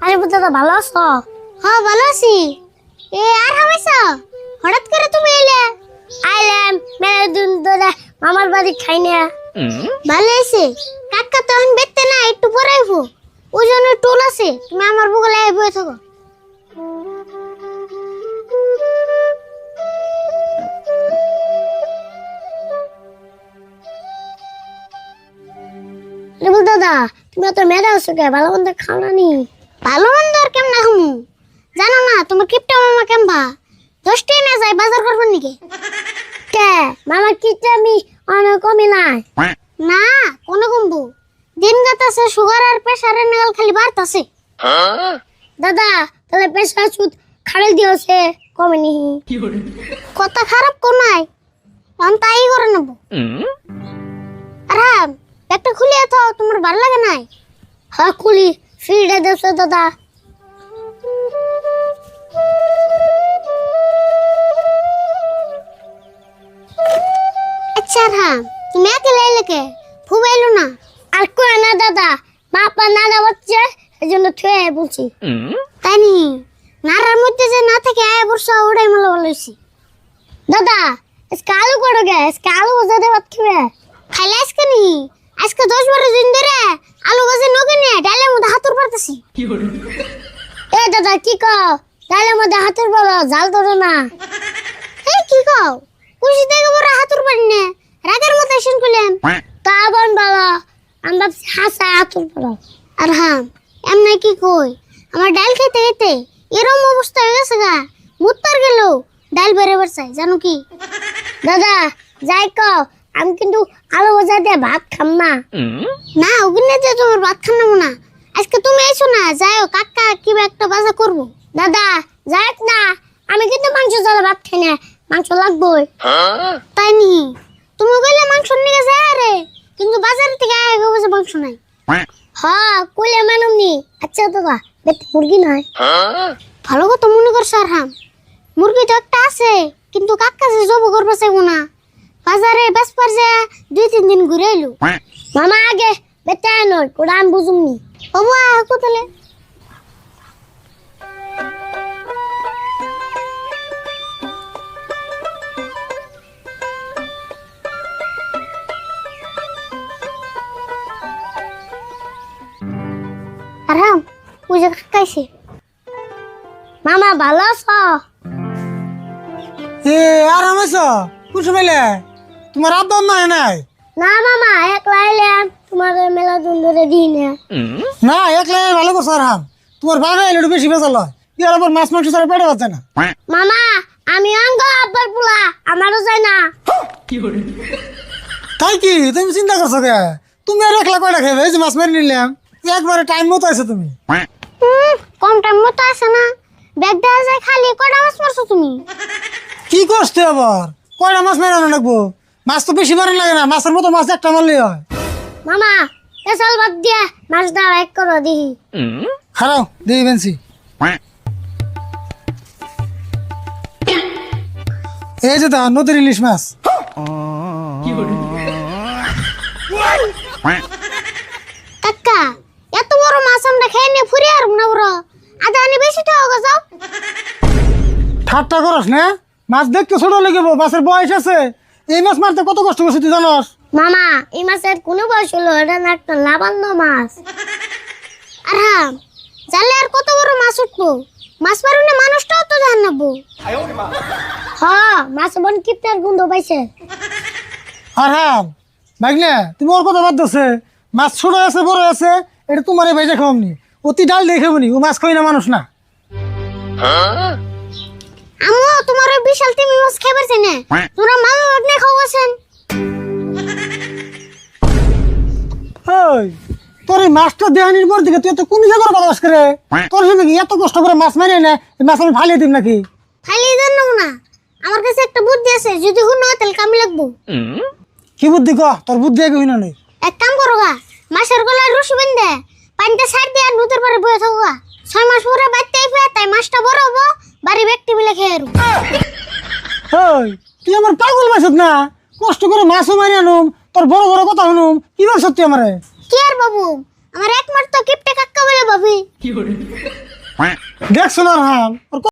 আরে দাদা ভালো আছো? হ্যাঁ ভালো আছি। আর হামাইছো হঠাৎ করে তুমি এলে? আইলাম মেলা দিন ধরে মামার বাড়ি খাই না। ভালো আছে। কাকা তো এখন বেতে না, একটু পরে আইবো। ওই জন্য টুল আছে, তুমি আমার বগলে বসে থাকো। রেবুল দাদা তুমি তো মেলা আছো কে? ভালো মন্দ খাও না নি? ভালো মন্দ আর কেমন খামু জানো না? তোমার কিপটা মামা কেমবা 10টাই না যায় বাজার করবার নিকে। কে মামা কিটা আমি অনেক কমই নাই। না কোনো কমবো, দিন গাতাছে সুগার আর প্রেসারের নাগাল খালি বাড়তাছে। দাদা তাহলে পেশা সুদ খাড়ে দিয়েছে কমেনি। কথা খারাপ কোন নাই, আমি তাই করে নেব। আর হ্যাঁ একটা খুলে তো তোমার ভালো লাগে নাই? হ্যাঁ খুলি ফ্রিডে দেছো দাদা। আচ্ছা হ্যাঁ তুমি একে লাইলে কে ফুবাইলো না? আর কই না দাদা, বাপা নানা বাচ্চা এই জন্য থুয়ে বলছি। তাই নি নারার মধ্যে যে না থেকে আয় বর্ষা ওটাই মালা বলেছি। দাদা আজকে আলু করো গে, আজকে আলু ভাজা দিয়ে ভাত খাবে। খাইলে আজকে নি আজকে 10-12 দিন ধরে আলু ভাজি নগে নিয়ে ডালের মধ্যে হাতুর পারতেছি। এ দাদা কি কও? ডালের মধ্যে হাতুর বলো জাল ধরো না। এই কি কও? খুশি থেকে বড় হাতুর পারি না, রাগের মতো এসে করলাম। তা বোন বলো, আমি ভাবছি হাসা হাতুর বলো। আর হ্যাঁ এমনি কি কই, আমার ডাল খেতে খেতে এরম অবস্থা হয়ে গেছে গা, মুত পার গেল ডাল বেড়ে চাই জানো কি? দাদা যাই কও, আমি কিন্তু আলু ভাজা দিয়ে ভাত খাম না। না ওখানে যে তোমার ভাত খাবো না, আজকে তুমি এসো না, যাইও কাকা কিবা একটা বাজা করবো। দাদা যাক না, আমি কিন্তু মাংস ছাড়া ভাত খাই না, মাংস লাগবই। তাই নি তুমি কইলে মাংস নিয়ে যায় রে, কিন্তু বাজার থেকে আগে বসে মাংস নাই। হ্যাঁ কইলে মানুম নি। আচ্ছা দাদা বেটি মুরগি নাই? ভালো কথা মনে করছো। আর হ্যাঁ মুরগি তো একটা আছে, কিন্তু কাকা যে জব করবে চাইবো না, বাজারে বেসপার যে 2-3 দিন ঘুরে এলো। মামা আগে বেটা নয় ওরা আমি বুঝুমনি। ও বা কোথালে আর হ্যাঁ পূজা কাকাইছে। মামা ভালো আছো? আর আমেছ কোন সময় তোমার আব্বা আম্মা নাই? না মামা একলা এলাম, তোমার মেলা দিন ধরে দিই না। না একলা ভালো করছো। আর হাম তোমার বাবা এলে একটু বেশি বেচাল হয়, ইয়ার আবার মাছ মাংস ছাড়া পেটে পাচ্ছে না। মামা আমি অঙ্গ আব্বার পোলা, আমারও যায় না। তাই কি তুমি চিন্তা করছো কে? তুমি আর একলা কয়টা খাবে? এই যে মাছ মারি নিলাম একবারে টাইম মতো আছে তুমি। কম টাইম মতো আছে না, ব্যাগ দেওয়া যায় খালি। কয়টা মাছ মারছো তুমি? কি করতে আবার কয়টা মাছ মারানো লাগবো? মাছ তো বেশি মারানো লাগে না, মাছের মতো মাছ একটা মারলেই হয়। মামা এসাল বাদ দিয়া মাছ দাও এক করো দিহি। খারাও দিই বেনছি। এই যে দা নদীর ইলিশ মাছ। কাকা এত বড় মাছ আমরা খেয়ে নিয়ে ফুরি আর না বড় আদা আনি বেশি তো হোক যাও। ঠাট্টা করস না, মাছ দেখতে ছোট লেগে মাছের বয়স আছে। এই মাছ মারতে কত কষ্ট করছে তুই জানস? মামা এই মাছের কোনো বয়স হলো, এটা না একটা লাবান্ন মাছ। আর হ্যাঁ জালে আর কত বড় মাছ উঠবো, মাছ মারুনে মানুষটাও তো জান নাবো। হ্যাঁ মাছ বোন কিপটার গন্ধ পাইছে। আর হ্যাঁ ভাগলে তুমি ওর কথা বাদ দিচ্ছে, মাছ ছোট আছে বড় আছে এটা তোমার এই ভাইজা খাওয়ামনি, অতি ডাল দিয়ে খাবনি, ও মাছ খাই না মানুষ না। আমিও তোমার ওই বিশাল তিমি মাছ খাবার চাই না, তোরা মামা বাগনে খাওয়াছেন। ওই তোর এই মাছটা দেহানির পর দিকে তুই এত কোন জায়গার বাতাস করে? তোর সঙ্গে কি এত কষ্ট করে মাছ মারি না, এই মাছ আমি ফালিয়ে দিম নাকি? খালি জান না, আমার কাছে একটা বুদ্ধি আছে, যদি হুন তাহলে কামে লাগবো। কি বুদ্ধি কহ? তোর বুদ্ধি আগে হইনা নেই। এক কাম করো গা, মাছের গলায় রশি বেঁধে পানিতে ছাড় দিয়ে আর নদীর পাড়ে বয়ে থাকো গা। 6 মাস পরে বাড়তে আইবে, তাই মাছটা বড় হবো, বাড়ি ব্যক্তি মিলে খেয়ে আরু। ওই তুই আমার পাগল মাছত না, কষ্ট করে মাছও মারি আনুম, তোর বড় বড় কথা শুনুম, কি বল সত্যি আমারে? কি আর বাবু, আমার একমাত্র কিপটে কাকা বলে ভাবি। দেখছো না অরহান ওর